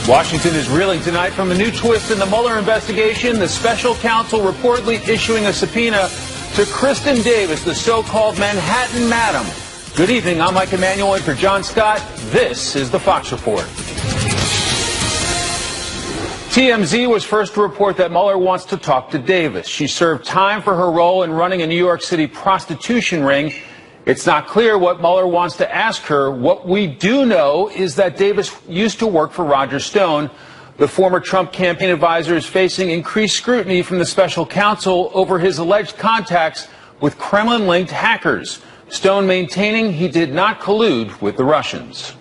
Washington is reeling tonight from a new twist in the Mueller investigation. The special counsel reportedly issuing a subpoena to Kristen Davis, the so-called Manhattan Madam. Good evening. I'm Mike Emanuel in for John Scott. This is the Fox Report. TMZ was first to report that Mueller wants to talk to Davis. She served time for her role in running a New York City prostitution ring. It's not clear what Mueller wants to ask her. What we do know is that Davis used to work for Roger Stone. The former Trump campaign advisor is facing increased scrutiny from the special counsel over his alleged contacts with Kremlin-linked hackers. Stone maintaining he did not collude with the Russians.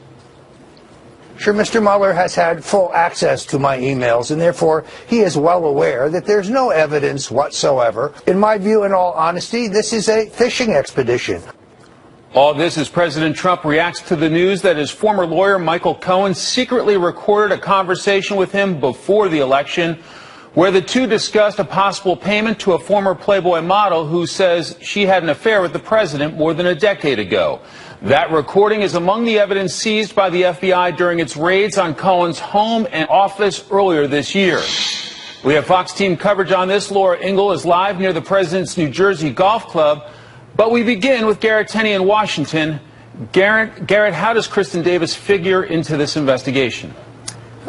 Sure, Mr. Mueller has had full access to my emails, and therefore he is well aware that there's no evidence whatsoever. In my view, in all honesty, this is a fishing expedition. All this as President Trump reacts to the news that his former lawyer, Michael Cohen, secretly recorded a conversation with him before the election where the two discussed a possible payment to a former Playboy model who says she had an affair with the president more than a decade ago. That recording is among the evidence seized by the FBI during its raids on Cohen's home and office earlier this year. We have Fox team coverage on this. Laura Ingle is live near the president's New Jersey golf club. But we begin with Garrett Tenney in Washington. Garrett, how does Kristen Davis figure into this investigation?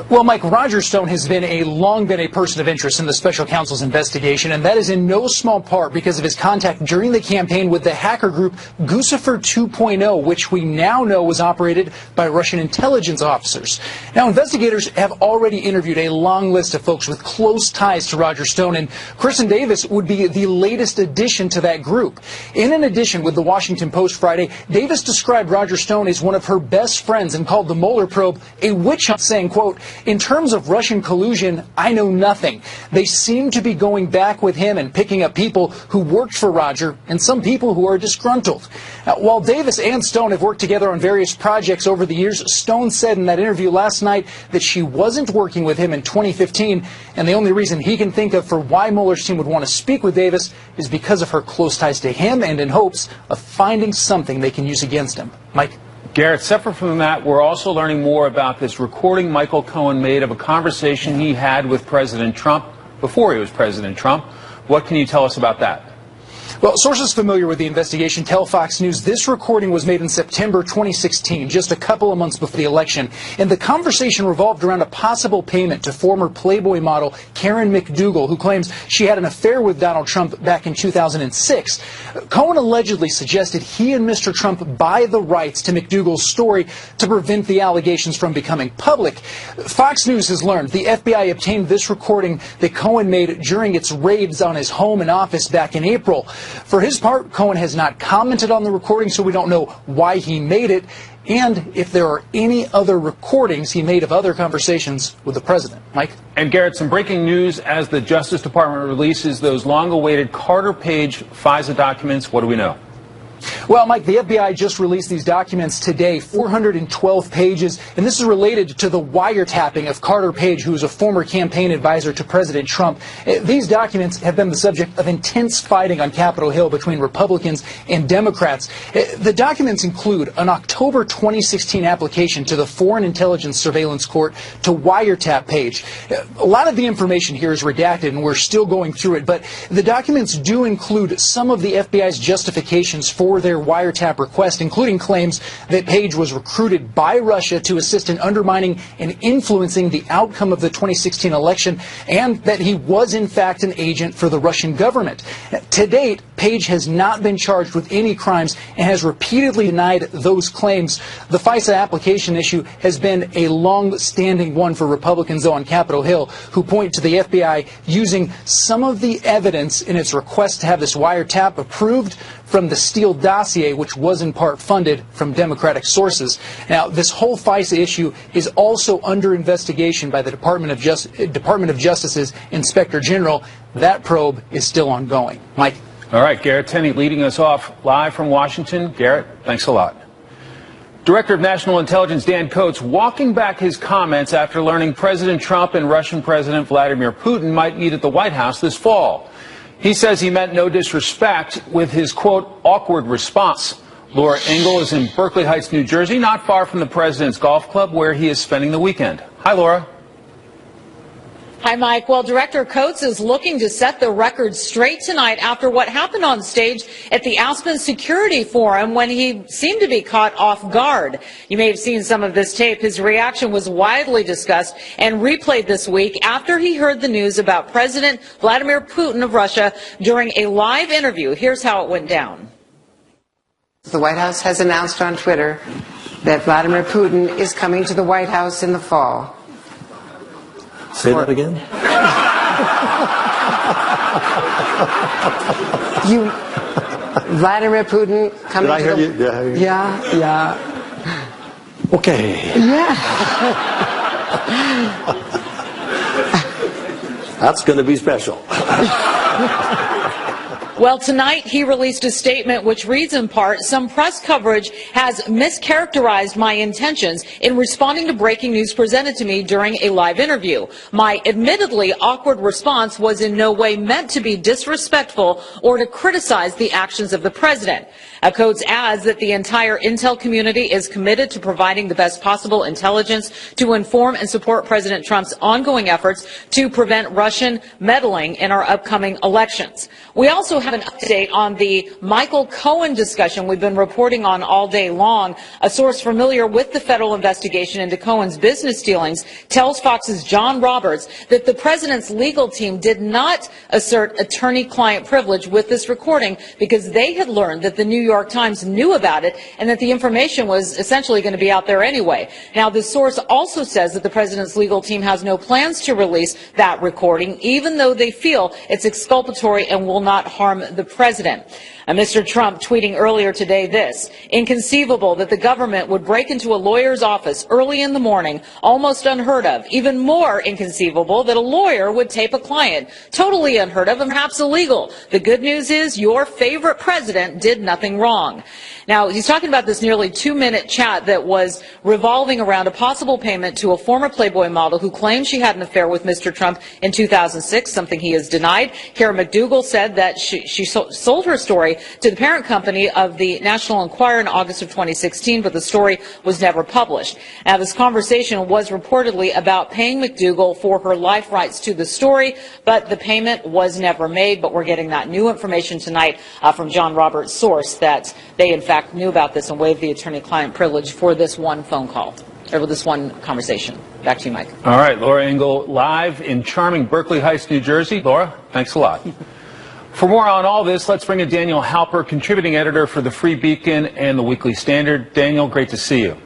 Well, Mike, Roger Stone has long been a person of interest in the special counsel's investigation, and that is in no small part because of his contact during the campaign with the hacker group Guccifer 2.0, which we now know was operated by Russian intelligence officers. Now, investigators have already interviewed a long list of folks with close ties to Roger Stone, and Kristen Davis would be the latest addition to that group. In an edition with the Washington Post Friday, Davis described Roger Stone as one of her best friends and called the Mueller probe a witch hunt, saying, quote, "In terms of Russian collusion, I know nothing. They seem to be going back with him and picking up people who worked for Roger and some people who are disgruntled." Now, while Davis and Stone have worked together on various projects over the years, Stone said in that interview last night that she wasn't working with him in 2015, and the only reason he can think of for why Mueller's team would want to speak with Davis is because of her close ties to him and in hopes of finding something they can use against him. Mike? Garrett, separate from that, we're also learning more about this recording Michael Cohen made of a conversation he had with President Trump before he was President Trump. What can you tell us about that? Well, sources familiar with the investigation tell Fox News this recording was made in September 2016, just a couple of months before the election, and the conversation revolved around a possible payment to former Playboy model Karen McDougal, who claims she had an affair with Donald Trump back in 2006. Cohen allegedly suggested he and Mr. Trump buy the rights to McDougal's story to prevent the allegations from becoming public. Fox News has learned the FBI obtained this recording that Cohen made during its raids on his home and office back in April. For his part, Cohen has not commented on the recording, so we don't know why he made it and if there are any other recordings he made of other conversations with the president. Mike? And Garrett, some breaking news as the Justice Department releases those long-awaited Carter Page FISA documents. What do we know? Well, Mike, the FBI just released these documents today, 412 pages, and this is related to the wiretapping of Carter Page, who is a former campaign advisor to President Trump. These documents have been the subject of intense fighting on Capitol Hill between Republicans and Democrats. The documents include an October 2016 application to the Foreign Intelligence Surveillance Court to wiretap Page. A lot of the information here is redacted, and we're still going through it, but the documents do include some of the FBI's justifications for their wiretap request, including claims that Page was recruited by Russia to assist in undermining and influencing the outcome of the 2016 election, and that he was in fact an agent for the Russian government. To date, Page has not been charged with any crimes and has repeatedly denied those claims. The FISA application issue has been a long-standing one for Republicans on Capitol Hill, who point to the FBI using some of the evidence in its request to have this wiretap approved from the Steele dossier, which was in part funded from Democratic sources. Now, this whole FISA issue is also under investigation by the Department of Justice's Inspector General. That probe is still ongoing. Mike? All right, Garrett Tenney leading us off live from Washington. Garrett, thanks a lot. Director of National Intelligence Dan Coats walking back his comments after learning President Trump and Russian President Vladimir Putin might meet at the White House this fall. He says he meant no disrespect with his, quote, awkward response. Laura Ingle is in Berkeley Heights, New Jersey, not far from the president's golf club where he is spending the weekend. Hi, Laura. Hi, Mike. Well, Director Coates is looking to set the record straight tonight after what happened on stage at the Aspen Security Forum when he seemed to be caught off guard. You may have seen some of this tape. His reaction was widely discussed and replayed this week after he heard the news about President Vladimir Putin of Russia during a live interview. Here's how it went down. The White House has announced on Twitter that Vladimir Putin is coming to the White House in the fall. Say that again? Vladimir Putin coming Did I to hear you? Did I hear you? Yeah. Okay. Yeah. That's going to be special. Well, tonight he released a statement which reads in part, "Some press coverage has mischaracterized my intentions in responding to breaking news presented to me during a live interview. My admittedly awkward response was in no way meant to be disrespectful or to criticize the actions of the president." Coates adds that the entire intel community is committed to providing the best possible intelligence to inform and support President Trump's ongoing efforts to prevent Russian meddling in our upcoming elections. We also have an update on the Michael Cohen discussion we've been reporting on all day long. A source familiar with the federal investigation into Cohen's business dealings tells Fox's John Roberts that the president's legal team did not assert attorney-client privilege with this recording because they had learned that the New York Times knew about it and that the information was essentially going to be out there anyway. Now, the source also says that the president's legal team has no plans to release that recording, even though they feel it's exculpatory and will not harm the president. Mr. Trump tweeting earlier today this: "Inconceivable that the government would break into a lawyer's office early in the morning, almost unheard of. Even more inconceivable that a lawyer would tape a client. Totally unheard of and perhaps illegal. The good news is your favorite president did nothing wrong." Now, he's talking about this nearly 2-minute chat that was revolving around a possible payment to a former Playboy model who claimed she had an affair with Mr. Trump in 2006, something he has denied. Kara McDougal said that she sold her story to the parent company of the National Enquirer in August of 2016, but the story was never published. Now, this conversation was reportedly about paying McDougal for her life rights to the story, but the payment was never made. But we're getting that new information tonight from John Roberts' source that they, in fact, knew about this and waived the attorney-client privilege for this one phone call, or this one conversation. Back to you, Mike. All right, Laura Ingle, live in charming Berkeley Heights, New Jersey. Laura, thanks a lot. For more on all this, let's bring in Daniel Halper, contributing editor for the Free Beacon and the Weekly Standard. Daniel, great to see you.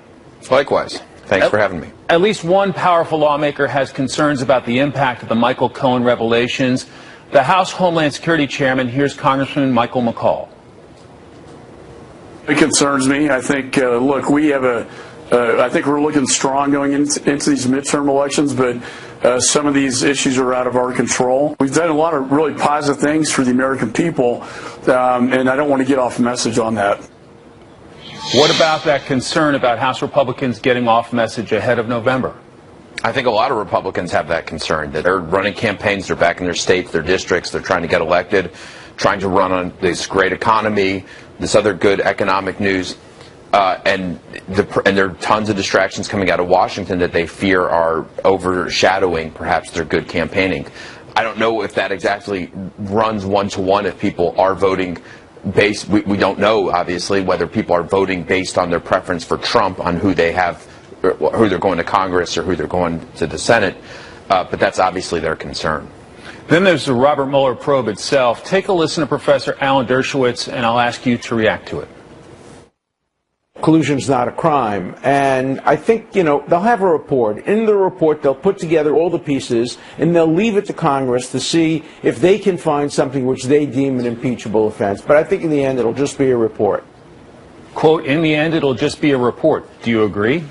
Likewise. Thanks for having me. At least one powerful lawmaker has concerns about the impact of the Michael Cohen revelations. The House Homeland Security Chairman, here's Congressman Michael McCaul. It concerns me. I think, look, we have I think we're looking strong going into these midterm elections, but some of these issues are out of our control. We've done a lot of really positive things for the American people, and I don't want to get off message on that. What about that concern about House Republicans getting off message ahead of November? I think a lot of Republicans have that concern, that they're running campaigns, they're back in their states, their districts, they're trying to get elected, trying to run on this great economy, this other good economic news, and there are tons of distractions coming out of Washington that they fear are overshadowing perhaps their good campaigning. I don't know if that exactly runs one-to-one if people are voting based. We don't know, obviously, whether people are voting based on their preference for Trump, on who they have, who they're going to Congress or who they're going to the Senate, but that's obviously their concern. Then there's the Robert Mueller probe itself. Take a listen to Professor Alan Dershowitz, and I'll ask you to react to it. Collusion's not a crime, and I think, they'll have a report. In the report, they'll put together all the pieces, and they'll leave it to Congress to see if they can find something which they deem an impeachable offense. But I think in the end, it'll just be a report. Quote, in the end, it'll just be a report. Do you agree?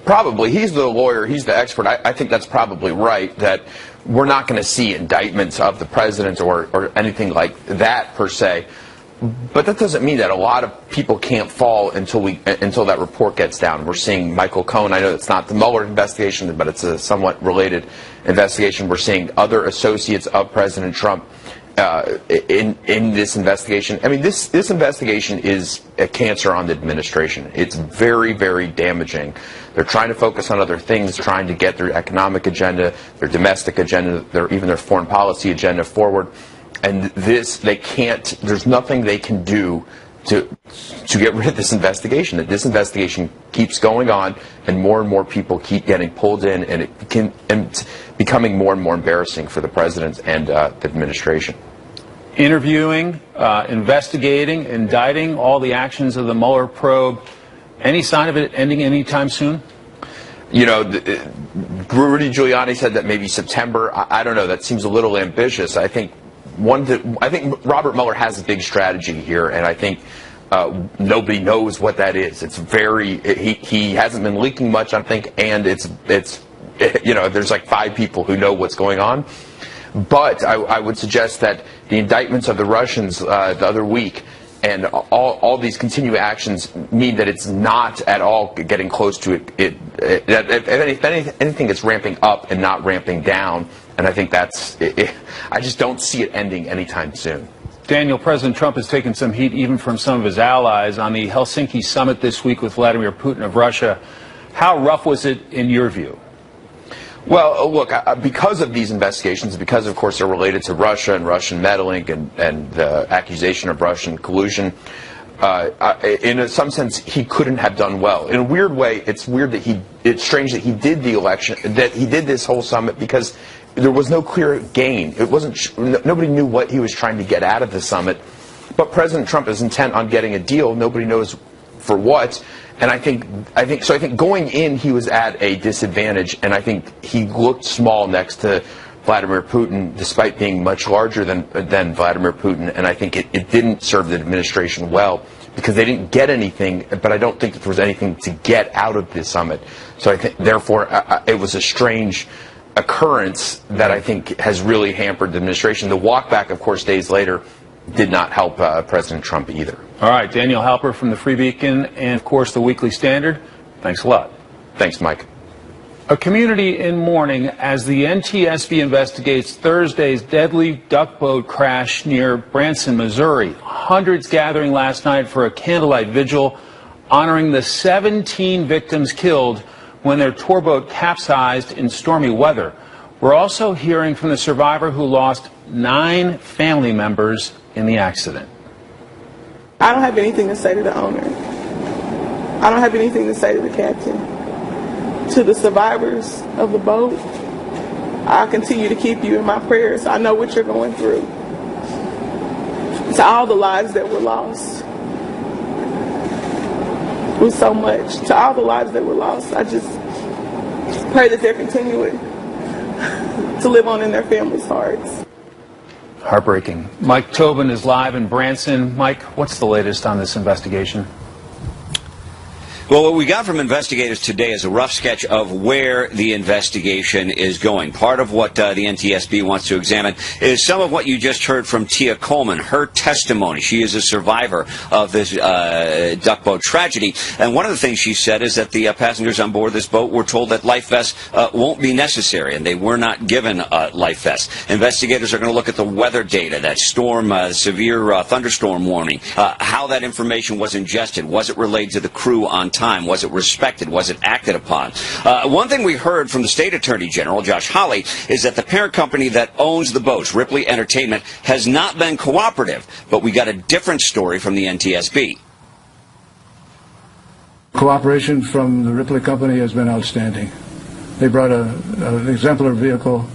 Probably. He's the lawyer. He's the expert. I think that's probably right, that we're not going to see indictments of the president or anything like that, per se. But that doesn't mean that a lot of people can't fall until that report gets down. We're seeing Michael Cohen. I know it's not the Mueller investigation, but it's a somewhat related investigation. We're seeing other associates of President Trump in this investigation. I mean, this investigation is a cancer on the administration. It's very, very damaging. They're trying to focus on other things, trying to get their economic agenda, their domestic agenda, even their foreign policy agenda forward. And this, they can't. There's nothing they can do to get rid of this investigation. That this investigation keeps going on, and more people keep getting pulled in, and it's becoming more and more embarrassing for the president and the administration. Interviewing, investigating, indicting all the actions of the Mueller probe. Any sign of it ending anytime soon? You know, Rudy Giuliani said that maybe September. I don't know. That seems a little ambitious. I think Robert Mueller has a big strategy here, and I think nobody knows what that is. It's very he hasn't been leaking much, I think, and it's you know, there's like 5 people who know what's going on. But I would suggest that the indictments of the Russians the other week and all these continued actions mean that it's not at all getting close to it. If anything, it's ramping up and not ramping down. And I think I just don't see it ending anytime soon. Daniel, President Trump has taken some heat even from some of his allies on the Helsinki summit this week with Vladimir Putin of Russia. How rough was it in your view? Well, look, because of these investigations, because, of course, they're related to Russia and Russian meddling and the accusation of Russian collusion, in some sense, he couldn't have done well. In a weird way, it's strange that he did the election, that he did this whole summit, because there was no clear gain. Nobody knew what he was trying to get out of the summit. But President Trump is intent on getting a deal. Nobody knows for what. And I think going in, he was at a disadvantage, and I think he looked small next to Vladimir Putin, despite being much larger than Vladimir Putin. And I think it didn't serve the administration well, because they didn't get anything. But I don't think that there was anything to get out of this summit. So I think, therefore, it was a strange occurrence that I think has really hampered the administration. The walk back, of course, days later, did not help President Trump either. All right, Daniel Halper from the Free Beacon and, of course, the Weekly Standard. Thanks a lot. Thanks, Mike. A community in mourning as the NTSB investigates Thursday's deadly duck boat crash near Branson, Missouri. Hundreds gathering last night for a candlelight vigil honoring the 17 victims killed when their tour boat capsized in stormy weather. We're also hearing from the survivor who lost 9 family members in the accident. I don't have anything to say to the owner. I don't have anything to say to the captain. To the survivors of the boat, I'll continue to keep you in my prayers. I know what you're going through. To all the lives that were lost. It was so much. To all the lives that were lost, I just pray that they're continuing to live on in their families' hearts. Heartbreaking. Mike Tobin is live in Branson. Mike, what's the latest on this investigation? Well, what we got from investigators today is a rough sketch of where the investigation is going. Part of what the NTSB wants to examine is some of what you just heard from Tia Coleman, her testimony. She is a survivor of this duck boat tragedy. And one of the things she said is that the passengers on board this boat were told that life vests won't be necessary, and they were not given life vests. Investigators are going to look at the weather data, that storm, severe thunderstorm warning, how that information was ingested. Was it relayed to the crew on time? Was it respected? Was it acted upon? One thing we heard from the State Attorney General, Josh Hawley, is that the parent company that owns the boats, Ripley Entertainment, has not been cooperative. But we got a different story from the NTSB. Cooperation from the Ripley company has been outstanding. They brought an exemplar vehicle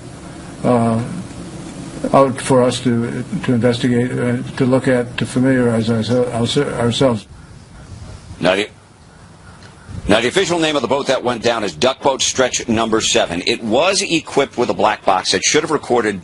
out for us to investigate, to look at, to familiarize ourselves. Now, the official name of the boat that went down is Duck Boat Stretch Number 7. It was equipped with a black box that should have recorded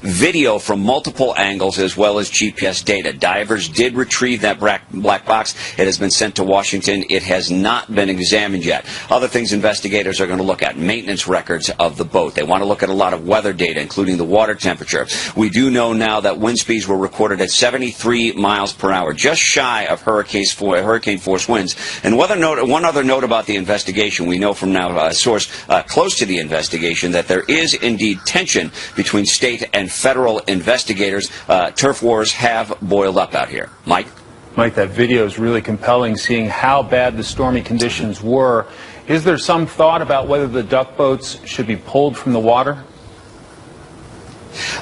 video from multiple angles as well as GPS data. Divers did retrieve that black box. It has been sent to Washington. It has not been examined yet. Other things investigators are going to look at: maintenance records of the boat. They want to look at a lot of weather data, including the water temperature. We do know now that wind speeds were recorded at 73 miles per hour, just shy of hurricane force winds. And one other note about about the investigation. We know from now a source close to the investigation that there is indeed tension between state and federal investigators. Turf wars have boiled up out here. Mike? Mike, that video is really compelling, seeing how bad the stormy conditions were. Is there some thought about whether the duck boats should be pulled from the water?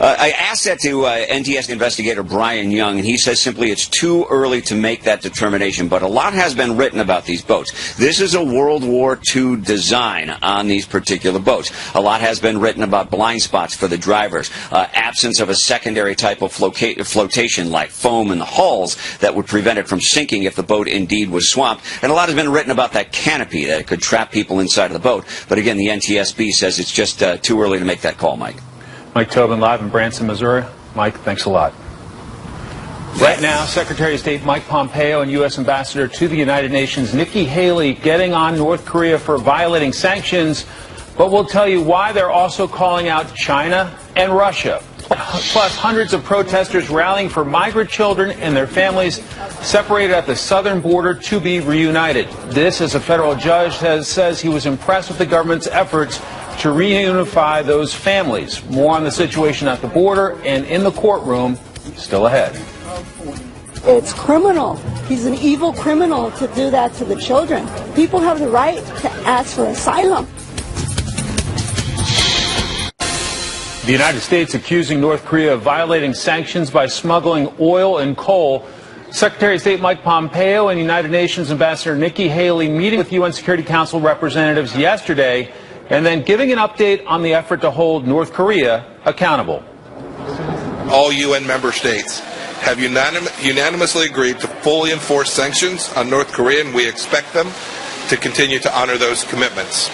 I asked that to NTS investigator Brian Young, and he says simply it's too early to make that determination. But a lot has been written about these boats. This is a World War II design on these particular boats. A lot has been written about blind spots for the drivers, absence of a secondary type of flotation like foam in the hulls that would prevent it from sinking if the boat indeed was swamped. And a lot has been written about that canopy that it could trap people inside of the boat. But again, the NTSB says it's just too early to make that call, Mike. Mike Tobin, live in Branson, Missouri. Mike, thanks a lot. Right now, Secretary of State Mike Pompeo and U.S. Ambassador to the United Nations Nikki Haley getting on North Korea for violating sanctions, but we'll tell you why they're also calling out China and Russia. Plus, hundreds of protesters rallying for migrant children and their families separated at the southern border to be reunited. This, as a federal judge says he was impressed with the government's efforts to reunify those families. More on the situation at the border and in the courtroom still ahead. It's criminal. He's an evil criminal to do that to the children. People have the right to ask for asylum. The United States accusing North Korea of violating sanctions by smuggling oil and coal. Secretary of State Mike Pompeo and United Nations Ambassador Nikki Haley meeting with UN Security Council representatives yesterday and then giving an update on the effort to hold North Korea accountable. All UN member states have unanimously agreed to fully enforce sanctions on North Korea, and we expect them to continue to honor those commitments.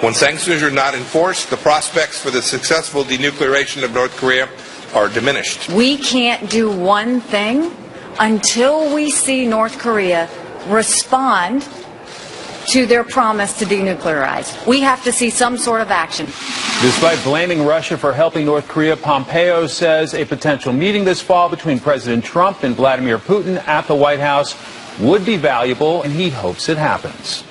When sanctions are not enforced, the prospects for the successful denuclearization of North Korea are diminished. We can't do one thing until we see North Korea respond to their promise to denuclearize. We have to see some sort of action. Despite blaming Russia for helping North Korea, Pompeo says a potential meeting this fall between President Trump and Vladimir Putin at the White House would be valuable, and he hopes it happens.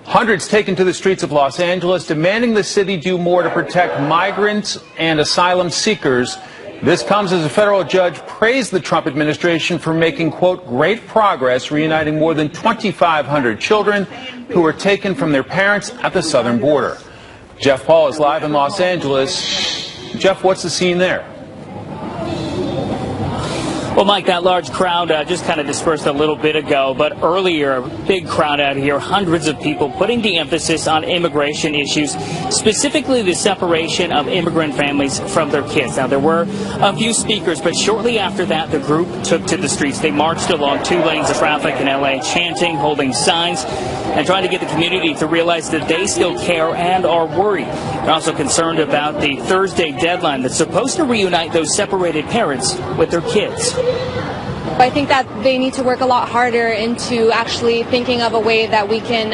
Hundreds taken to the streets of Los Angeles demanding the city do more to protect migrants and asylum seekers. This comes as a federal judge praised the Trump administration for making, quote, great progress reuniting more than 2,500 children who were taken from their parents at the southern border. Jeff Paul is live in Los Angeles. Jeff, what's the scene there? Well, Mike, that large crowd just kind of dispersed a little bit ago, but earlier, big crowd out here, hundreds of people putting the emphasis on immigration issues, specifically the separation of immigrant families from their kids. Now, there were a few speakers, but shortly after that, the group took to the streets. They marched along 2 lanes of traffic in L.A., chanting, holding signs, and trying to get the community to realize that they still care and are worried. They're also concerned about the Thursday deadline that's supposed to reunite those separated parents with their kids. I think that they need to work a lot harder into actually thinking of a way that we can,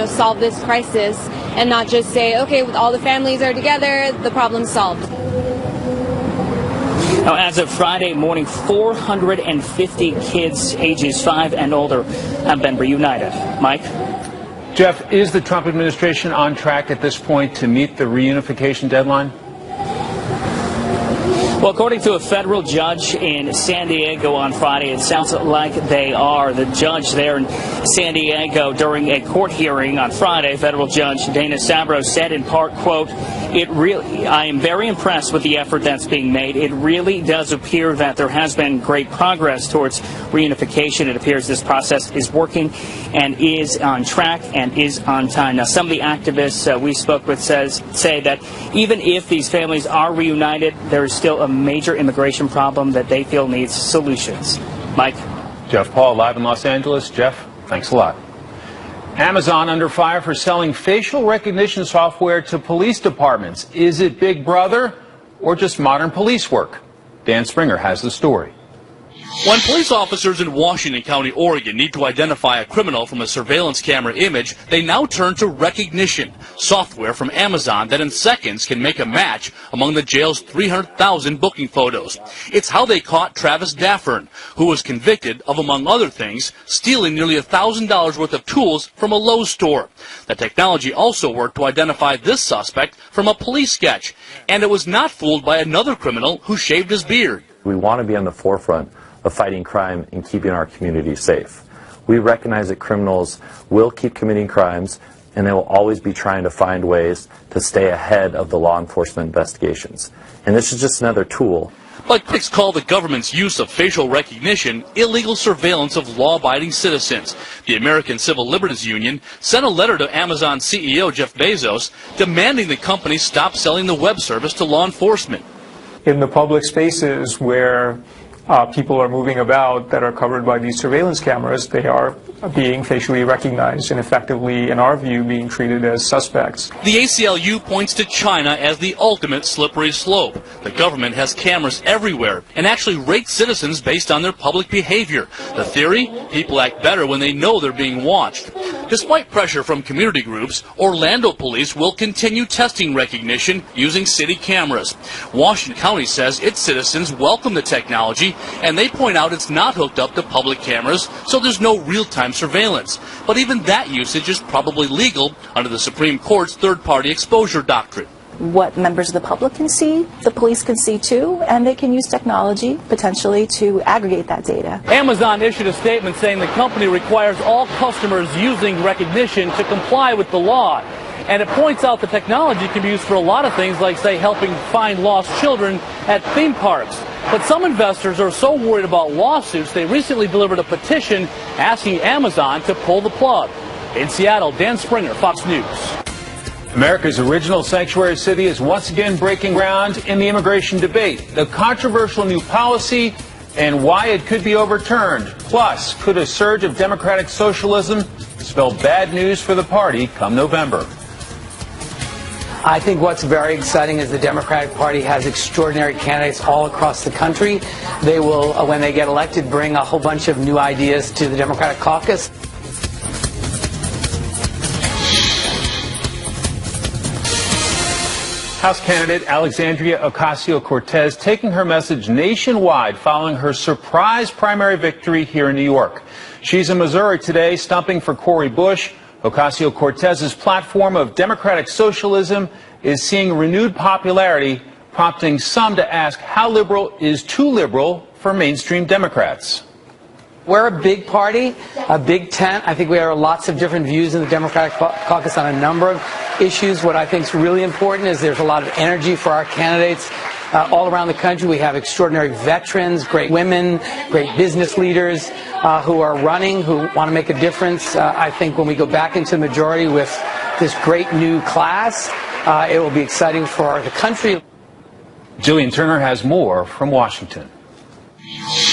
solve this crisis and not just say, okay, all the families are together, the problem's solved. Now, as of Friday morning, 450 kids ages 5 and older have been reunited. Mike? Jeff, is the Trump administration on track at this point to meet the reunification deadline? Well, according to a federal judge in San Diego on Friday, it sounds like they are. The judge there in San Diego during a court hearing on Friday, federal judge Dana Sabro said in part, quote, I am very impressed with the effort that's being made. It really does appear that there has been great progress towards reunification. It appears this process is working and is on track and is on time. Now, some of the activists we spoke with say that even if these families are reunited, there is still a major immigration problem that they feel needs solutions. Mike? Jeff Paul, live in Los Angeles. Jeff, thanks a lot. Amazon under fire for selling facial recognition software to police departments. Is it Big Brother or just modern police work? Dan Springer has the story. When police officers in Washington County, Oregon need to identify a criminal from a surveillance camera image, they now turn to Recognition, software from Amazon that in seconds can make a match among the jail's 300,000 booking photos. It's how they caught Travis Daffern, who was convicted of, among other things, stealing nearly $1,000 worth of tools from a Lowe's store. The technology also worked to identify this suspect from a police sketch, and it was not fooled by another criminal who shaved his beard. We want to be on the forefront of fighting crime and keeping our community safe. We recognize that criminals will keep committing crimes, and they will always be trying to find ways to stay ahead of the law enforcement investigations. And this is just another tool. But critics call the government's use of facial recognition illegal surveillance of law-abiding citizens. The American Civil Liberties Union sent a letter to Amazon CEO Jeff Bezos demanding the company stop selling the web service to law enforcement. In the public spaces where people are moving about that are covered by these surveillance cameras, they are being facially recognized and effectively, in our view, being treated as suspects. The ACLU points to China as the ultimate slippery slope. The government has cameras everywhere and actually rates citizens based on their public behavior. The theory? People act better when they know they're being watched. Despite pressure from community groups, Orlando police will continue testing Recognition using city cameras. Washington County says its citizens welcome the technology, and they point out it's not hooked up to public cameras, so there's no real-time surveillance. But even that usage is probably legal under the Supreme Court's third-party exposure doctrine. What members of the public can see, the police can see too, and they can use technology potentially to aggregate that data. Amazon issued a statement saying the company requires all customers using Recognition to comply with the law. And it points out the technology can be used for a lot of things, like, say, helping find lost children at theme parks. But some investors are so worried about lawsuits, they recently delivered a petition asking Amazon to pull the plug. In Seattle, Dan Springer, Fox News. America's original sanctuary city is once again breaking ground in the immigration debate. The controversial new policy and why it could be overturned. Plus, could a surge of democratic socialism spell bad news for the party come November? I think what's very exciting is the Democratic Party has extraordinary candidates all across the country. They will, when they get elected, bring a whole bunch of new ideas to the Democratic caucus. House candidate Alexandria Ocasio-Cortez taking her message nationwide following her surprise primary victory here in New York. She's in Missouri today, stumping for Cori Bush. Ocasio-Cortez's platform of democratic socialism is seeing renewed popularity, prompting some to ask how liberal is too liberal for mainstream Democrats. We're a big party, a big tent. I think we have lots of different views in the Democratic caucus on a number of issues. What I think is really important is there's a lot of energy for our candidates all around the country. We have extraordinary veterans, great women, great business leaders who are running, who want to make a difference. I think when we go back into the majority with this great new class, it will be exciting for the country. Jillian Turner has more from Washington.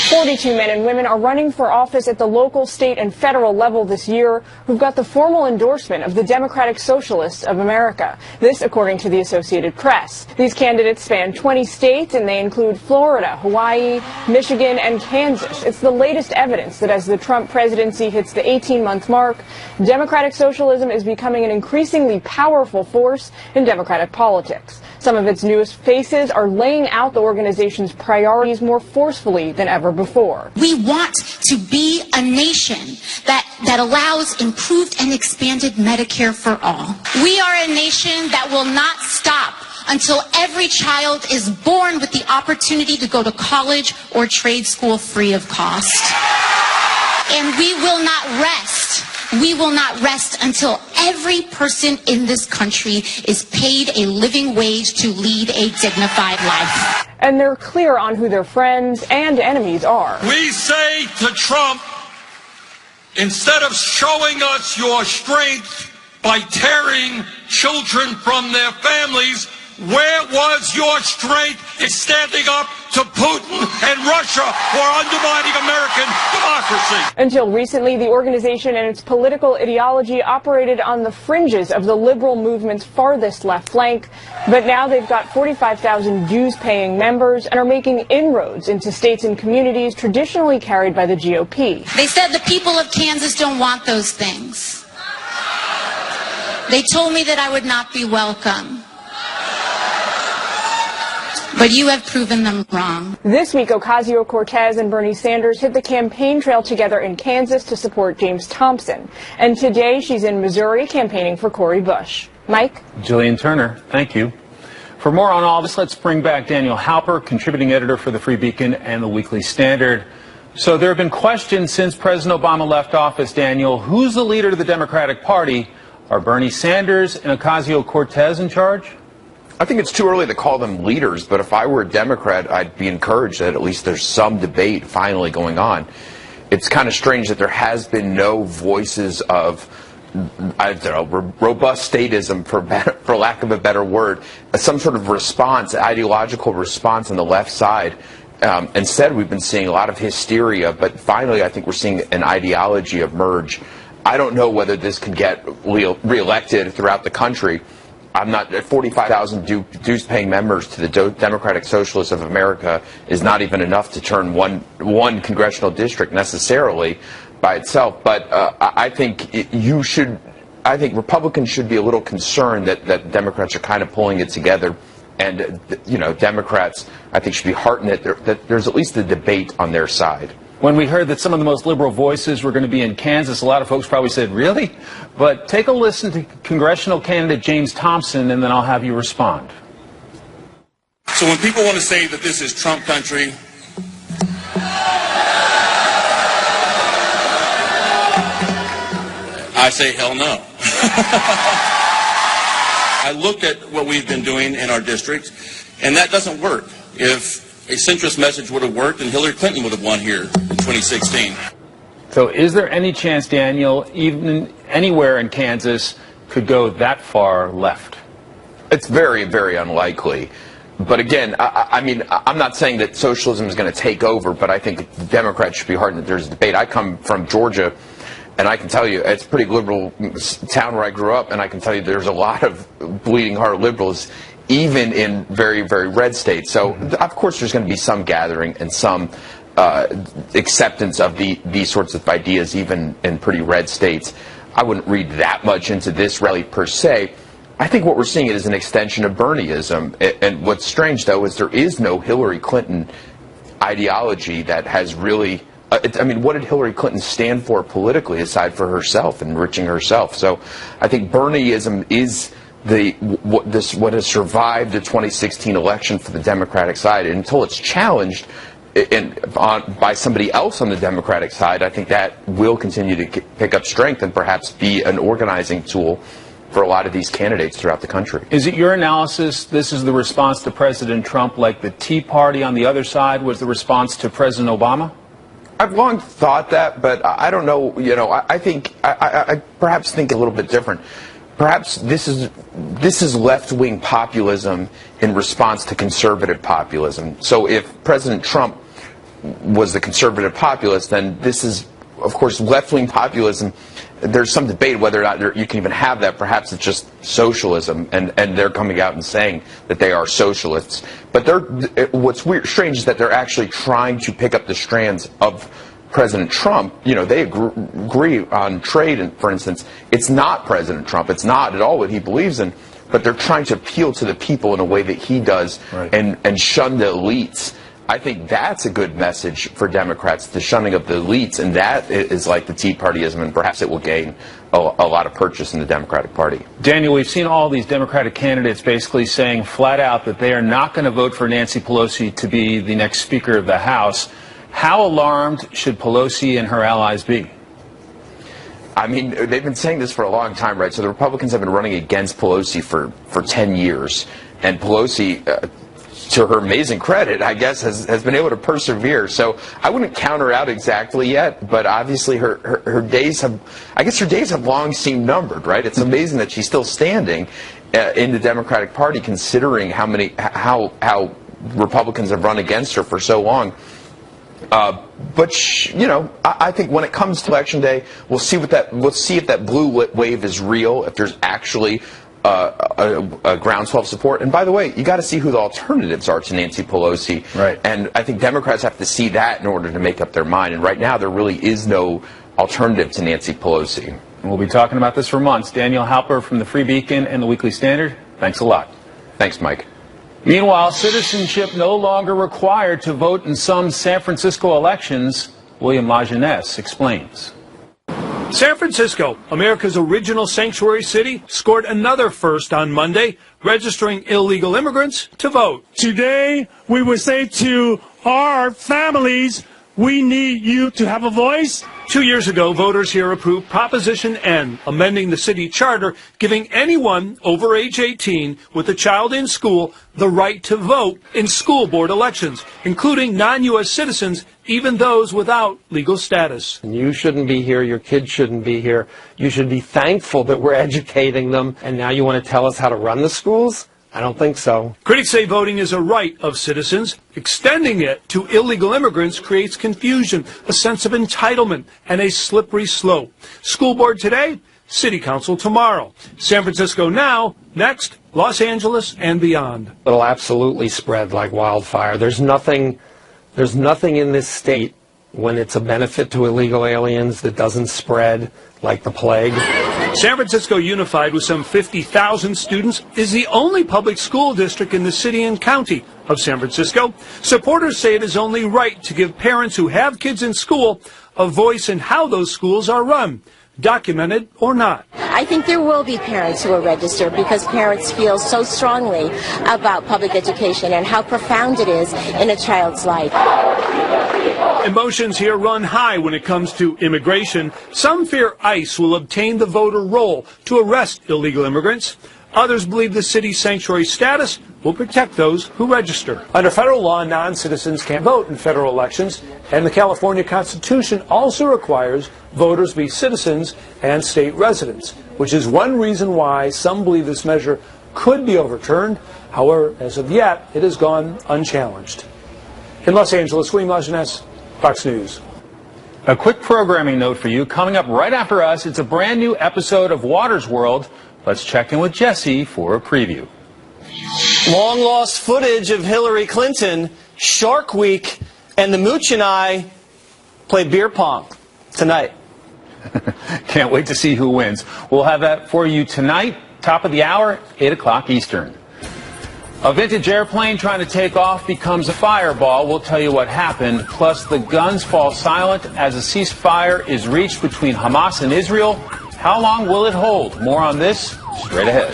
42 men and women are running for office at the local, state, and federal level this year who've got the formal endorsement of the Democratic Socialists of America. This, according to the Associated Press. These candidates span 20 states, and they include Florida, Hawaii, Michigan, and Kansas. It's the latest evidence that as the Trump presidency hits the 18-month mark, Democratic socialism is becoming an increasingly powerful force in Democratic politics. Some of its newest faces are laying out the organization's priorities more forcefully than ever before. We want to be a nation that allows improved and expanded Medicare for all. We are a nation that will not stop until every child is born with the opportunity to go to college or trade school free of cost. And we will not rest. We will not rest until every person in this country is paid a living wage to lead a dignified life. And they're clear on who their friends and enemies are. We say to Trump, instead of showing us your strength by tearing children from their families, Where was your strength in standing up to Putin and Russia who are undermining American democracy? Until recently, the organization and its political ideology operated on the fringes of the liberal movement's farthest left flank. But now they've got 45,000 dues-paying members and are making inroads into states and communities traditionally carried by the GOP. They said the people of Kansas don't want those things. They told me that I would not be welcome. But you have proven them wrong. This week, Ocasio-Cortez and Bernie Sanders hit the campaign trail together in Kansas to support James Thompson. And today, she's in Missouri campaigning for Cori Bush. Mike? Jillian Turner, thank you. For more on all this, let's bring back Daniel Halper, contributing editor for the Free Beacon and the Weekly Standard. So there have been questions since President Obama left office, Daniel. Who's the leader of the Democratic Party? Are Bernie Sanders and Ocasio-Cortez in charge? I think it's too early to call them leaders, but if I were a Democrat, I'd be encouraged that at least there's some debate finally going on. It's kind of strange that there has been no voices of, I don't know, robust statism, for lack of a better word, some sort of response, ideological response on the left side. Instead, we've been seeing a lot of hysteria, but finally I think we're seeing an ideology emerge. I don't know whether this can get reelected throughout the country. I'm not, 45,000 dues-paying members to the Democratic Socialists of America is not even enough to turn one congressional district necessarily by itself. But I think I think Republicans should be a little concerned that Democrats are kind of pulling it together. And, you know, Democrats, I think, should be heartened that there's at least a debate on their side. When we heard that some of the most liberal voices were going to be in Kansas, a lot of folks probably said, really? But take a listen to congressional candidate James Thompson, and then I'll have you respond. So when people want to say that this is Trump country, I say hell no. I looked at what we've been doing in our district, and that doesn't work. If a centrist message would have worked, and Hillary Clinton would have won here in 2016. So is there any chance, Daniel, even anywhere in Kansas, could go that far left? It's very, very unlikely. But again, I mean, I'm not saying that socialism is going to take over, but I think the Democrats should be heartened that there's a debate. I come from Georgia, and I can tell you, it's a pretty liberal town where I grew up, and I can tell you there's a lot of bleeding heart liberals, even in very, very red states. So, of course, there's going to be some gathering and some acceptance of these sorts of ideas, even in pretty red states. I wouldn't read that much into this rally per se. I think what we're seeing is an extension of Bernieism. And what's strange, though, is there is no Hillary Clinton ideology that has really... I mean, what did Hillary Clinton stand for politically, aside for herself, enriching herself? So I think Bernieism is what has survived the 2016 election for the Democratic side. And until it's challenged by somebody else on the Democratic side, I think that will continue to pick up strength and perhaps be an organizing tool for a lot of these candidates throughout the country. Is it your analysis this is the response to President Trump, like the Tea Party on the other side was the response to President Obama? I've long thought that, but I don't know. You know, I think I perhaps think a little bit different. Perhaps this is left-wing populism in response to conservative populism. So if President Trump was the conservative populist, then this is, of course, left-wing populism. There's some debate whether or not you can even have that. Perhaps it's just socialism, and they're coming out and saying that they are socialists. But what's strange is that they're actually trying to pick up the strands of President Trump. You know, they agree on trade, and for instance, it's not President Trump. It's not at all what he believes in. But they're trying to appeal to the people in a way that he does, right, and shun the elites. I think that's a good message for Democrats, the shunning of the elites, and that is like the Tea Partyism, and perhaps it will gain a lot of purchase in the Democratic Party. Daniel, we've seen all these Democratic candidates basically saying flat out that they are not going to vote for Nancy Pelosi to be the next Speaker of the House. How alarmed should Pelosi and her allies be? I mean, they've been saying this for a long time, right? So the Republicans have been running against Pelosi for 10 years, and Pelosi... to her amazing credit, I guess, has been able to persevere. So I wouldn't count her out exactly yet, but obviously her days have, I guess her days have long seemed numbered, right? It's amazing that she's still standing. in the Democratic Party, considering how Republicans have run against her for so long. But you know, I think when it comes to Election Day, we'll see if that blue wave is real, if there's actually a groundswell of support. And by the way, you got to see who the alternatives are to Nancy Pelosi. Right. And I think Democrats have to see that in order to make up their mind. And right now, there really is no alternative to Nancy Pelosi. And we'll be talking about this for months. Daniel Halper from the Free Beacon and the Weekly Standard, thanks a lot. Thanks, Mike. Meanwhile, citizenship no longer required to vote in some San Francisco elections. William Lajeunesse explains. San Francisco, America's original sanctuary city, scored another first on Monday, registering illegal immigrants to vote. Today, we will say to our families, we need you to have a voice. 2 years ago, voters here approved Proposition N, amending the city charter, giving anyone over age 18 with a child in school the right to vote in school board elections, including non-U.S. citizens, even those without legal status. You shouldn't be here. Your kids shouldn't be here. You should be thankful that we're educating them. And now you want to tell us how to run the schools? I don't think so. Critics say voting is a right of citizens. Extending it to illegal immigrants creates confusion, a sense of entitlement, and a slippery slope. School board today, city council tomorrow. San Francisco now, next, Los Angeles and beyond. It'll absolutely spread like wildfire. There's nothing in this state when it's a benefit to illegal aliens that doesn't spread like the plague. San Francisco Unified, with some 50,000 students, is the only public school district in the city and county of San Francisco. Supporters say it is only right to give parents who have kids in school a voice in how those schools are run, documented or not. I think there will be parents who will register because parents feel so strongly about public education and how profound it is in a child's life. Emotions here run high when it comes to immigration. Some fear ICE will obtain the voter roll to arrest illegal immigrants. Others believe the city's sanctuary status will protect those who register. Under federal law, non-citizens can't vote in federal elections, and the California Constitution also requires voters be citizens and state residents, which is one reason why some believe this measure could be overturned. However, as of yet, it has gone unchallenged. In Los Angeles, William Lajeunesse, Fox News. A quick programming note for you. Coming up right after us, it's a brand new episode of Water's World. Let's check in with Jesse for a preview. Long lost footage of Hillary Clinton, Shark Week, and the Mooch and I play beer pong tonight. Can't wait to see who wins. We'll have that for you tonight, top of the hour, 8 o'clock Eastern. A vintage airplane trying to take off becomes a fireball. We'll tell you what happened. Plus, the guns fall silent as a ceasefire is reached between Hamas and Israel. How long will it hold? More on this straight ahead.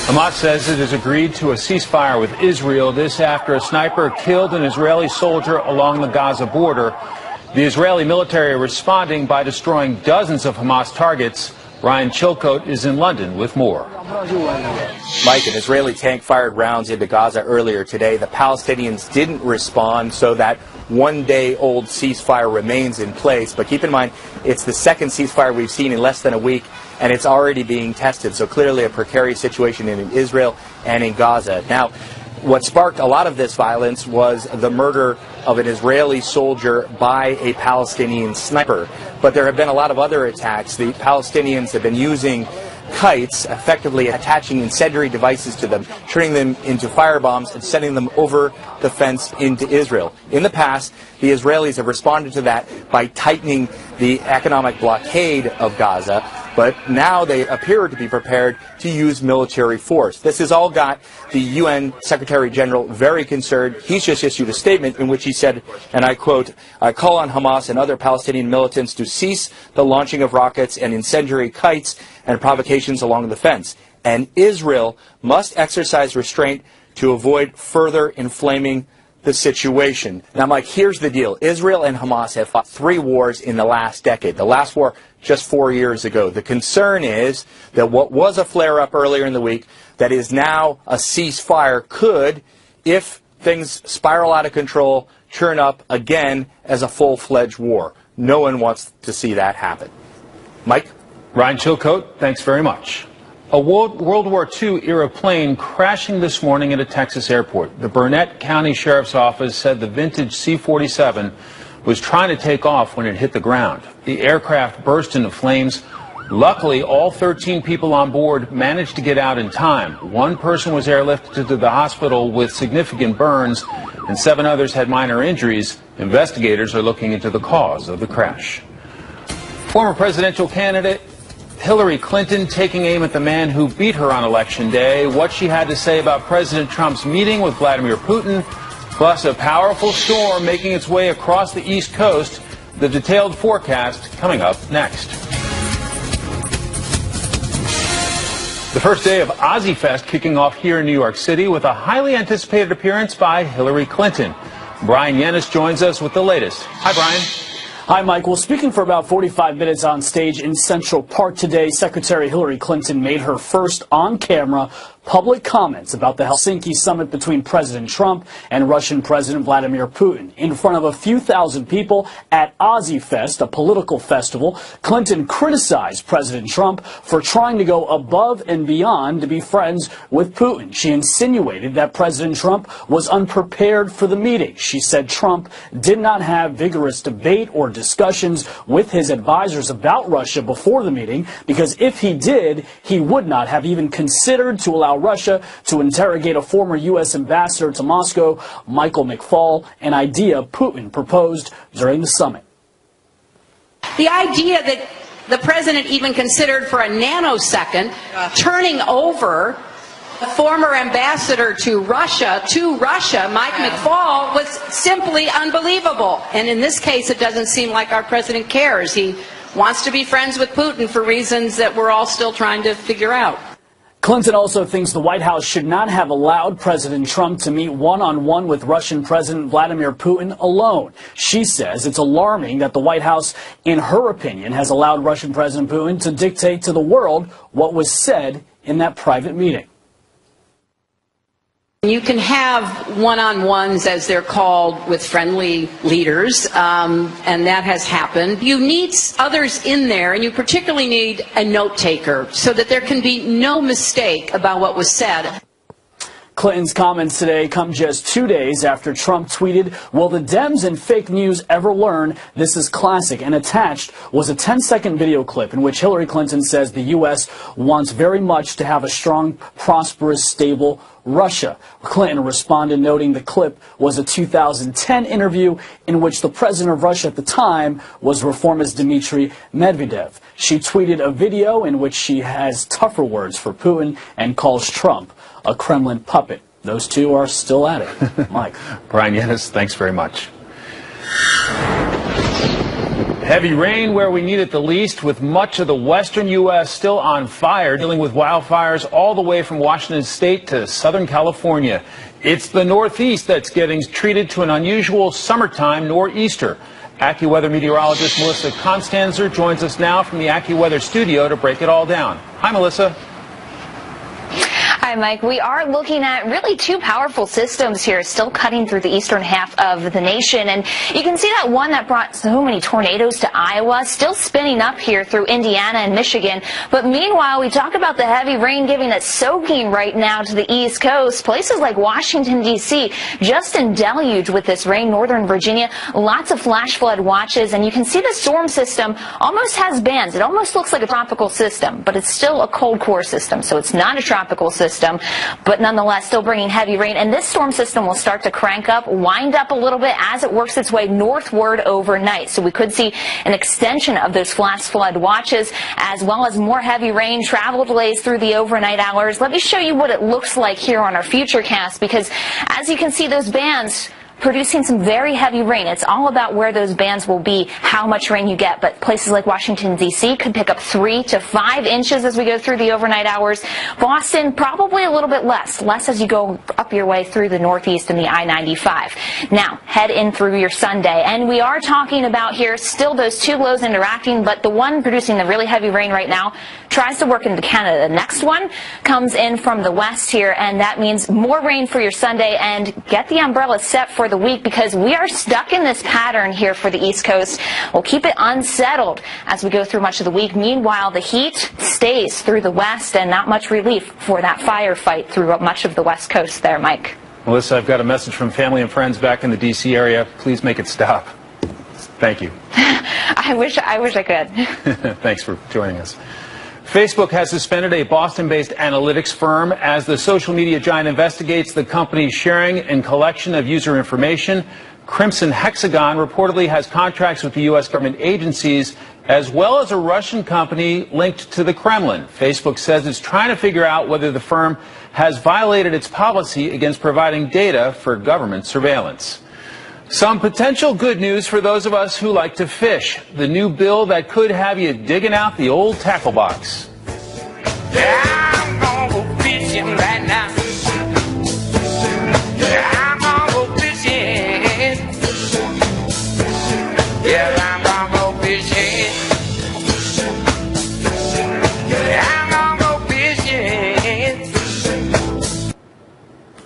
Hamas says it has agreed to a ceasefire with Israel. This after a sniper killed an Israeli soldier along the Gaza border. The Israeli military responding by destroying dozens of Hamas targets. Ryan Chilcote is in London with more. Mike, an Israeli tank fired rounds into Gaza earlier today. The Palestinians didn't respond, so that one-day-old ceasefire remains in place. But keep in mind, it's the second ceasefire we've seen in less than a week, and it's already being tested. So clearly a precarious situation in Israel and in Gaza. Now, what sparked a lot of this violence was the murder of an Israeli soldier by a Palestinian sniper. But there have been a lot of other attacks. The Palestinians have been using kites, effectively attaching incendiary devices to them, turning them into firebombs and sending them over the fence into Israel. In the past, the Israelis have responded to that by tightening the economic blockade of Gaza, but now they appear to be prepared to use military force. This has all got the UN Secretary General very concerned. He's just issued a statement in which he said, and I quote, "I call on Hamas and other Palestinian militants to cease the launching of rockets and incendiary kites and provocations along the fence. And Israel must exercise restraint to avoid further inflaming the situation." Now, Mike, here's the deal. Israel and Hamas have fought 3 wars in the last decade. The last war just 4 years ago. The concern is that what was a flare-up earlier in the week that is now a ceasefire could, if things spiral out of control, turn up again as a full-fledged war. No one wants to see that happen. Mike? Ryan Chilcote, thanks very much. A World War II era plane crashing this morning at a Texas airport. The Burnett County Sheriff's Office said the vintage C-47 was trying to take off when it hit the ground. The aircraft burst into flames. Luckily, all 13 people on board managed to get out in time. One person was airlifted to the hospital with significant burns, and 7 others had minor injuries. Investigators are looking into the cause of the crash. Former presidential candidate Hillary Clinton taking aim at the man who beat her on Election Day, what she had to say about President Trump's meeting with Vladimir Putin, plus a powerful storm making its way across the East Coast. The detailed forecast coming up next. The first day of Ozzy Fest kicking off here in New York City with a highly anticipated appearance by Hillary Clinton. Brian Yennis joins us with the latest. Hi, Brian. Hi, Mike. Well, speaking for about 45 minutes on stage in Central Park today, Secretary Hillary Clinton made her first on-camera public comments about the Helsinki summit between President Trump and Russian President Vladimir Putin. In front of a few thousand people at Ozzy Fest, a political festival, Clinton criticized President Trump for trying to go above and beyond to be friends with Putin. She insinuated that President Trump was unprepared for the meeting. She said Trump did not have vigorous debate or discussions with his advisors about Russia before the meeting, because if he did, he would not have even considered to allow Russia to interrogate a former U.S. ambassador to Moscow, Michael McFaul, an idea Putin proposed during the summit. The idea that the president even considered for a nanosecond turning over the former ambassador to Russia, Mike McFaul, was simply unbelievable. And in this case, it doesn't seem like our president cares. He wants to be friends with Putin for reasons that we're all still trying to figure out. Clinton also thinks the White House should not have allowed President Trump to meet one-on-one with Russian President Vladimir Putin alone. She says it's alarming that the White House, in her opinion, has allowed Russian President Putin to dictate to the world what was said in that private meeting. You can have one-on-ones, as they're called, with friendly leaders, and that has happened. You need others in there, and you particularly need a note-taker so that there can be no mistake about what was said. Clinton's comments today come just 2 days after Trump tweeted, "Will the Dems and fake news ever learn? This is classic." And attached was a 10-second video clip in which Hillary Clinton says the U.S. wants very much to have a strong, prosperous, stable Russia. Clinton responded, noting the clip was a 2010 interview in which the president of Russia at the time was reformist Dmitry Medvedev. She tweeted a video in which she has tougher words for Putin and calls Trump a Kremlin puppet. Those two are still at it. Mike. Brian Yennis, thanks very much. Heavy rain where we need it the least, with much of the western U.S. still on fire, dealing with wildfires all the way from Washington State to Southern California. It's the Northeast that's getting treated to an unusual summertime nor'easter. AccuWeather meteorologist Melissa Constanzer joins us now from the AccuWeather studio to break it all down. Hi, Melissa. Hi, Mike. We are looking at really two powerful systems here still cutting through the eastern half of the nation. And you can see that one that brought so many tornadoes to Iowa still spinning up here through Indiana and Michigan. But meanwhile, we talk about the heavy rain giving it soaking right now to the East Coast. Places like Washington, D.C. just in deluge with this rain. Northern Virginia, lots of flash flood watches. And you can see the storm system almost has bands. It almost looks like a tropical system, but it's still a cold core system. So it's not a tropical system, but nonetheless still bringing heavy rain. And this storm system will start to crank up, wind up a little bit as it works its way northward overnight. So we could see an extension of those flash flood watches, as well as more heavy rain, travel delays through the overnight hours. Let me show you what it looks like here on our futurecast, because as you can see, those bands producing some very heavy rain. It's all about where those bands will be, how much rain you get. But places like Washington, D.C. could pick up 3 to 5 inches as we go through the overnight hours. Boston, probably a little bit less as you go up your way through the Northeast and the I-95. Now, head in through your Sunday. And we are talking about here still those two lows interacting, but the one producing the really heavy rain right now tries to work into Canada. The next one comes in from the west here, and that means more rain for your Sunday. And get the umbrella set for the week because we are stuck in this pattern here for the East Coast. We'll keep it unsettled as we go through much of the week. Meanwhile, the heat stays through the west and not much relief for that firefight through much of the west coast there, Mike. Melissa, I've got a message from family and friends back in the D.C. area. Please make it stop. Thank you. I wish I could. Thanks for joining us. Facebook has suspended a Boston-based analytics firm as the social media giant investigates the company's sharing and collection of user information. Crimson Hexagon reportedly has contracts with the U.S. government agencies as well as a Russian company linked to the Kremlin. Facebook says it's trying to figure out whether the firm has violated its policy against providing data for government surveillance. Some potential good news for those of us who like to fish. The new bill that could have you digging out the old tackle box. Yeah, I'm gonna go fishing right now. Yeah, I'm gonna go fishing. Yeah, I'm gonna go fishing. Yeah, I'm gonna go fishing.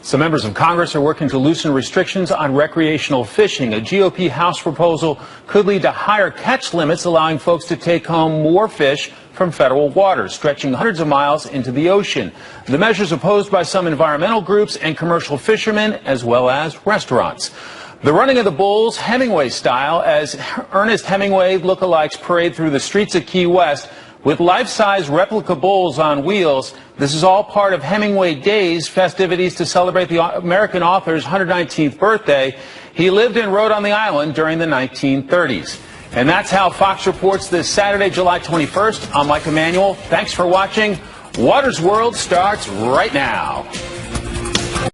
Some members of Congress are working to loosen restrictions on recreational fishing. A GOP House proposal could lead to higher catch limits, allowing folks to take home more fish from federal waters, stretching hundreds of miles into the ocean. The measure is opposed by some environmental groups and commercial fishermen, as well as restaurants. The running of the bulls, Hemingway style, as Ernest Hemingway lookalikes parade through the streets of Key West with life-size replica bulls on wheels. This is all part of Hemingway Days, festivities to celebrate the American author's 119th birthday. He lived and wrote on the island during the 1930s. And that's how Fox reports this Saturday, July 21st. I'm Mike Emanuel. Thanks for watching. Water's World starts right now.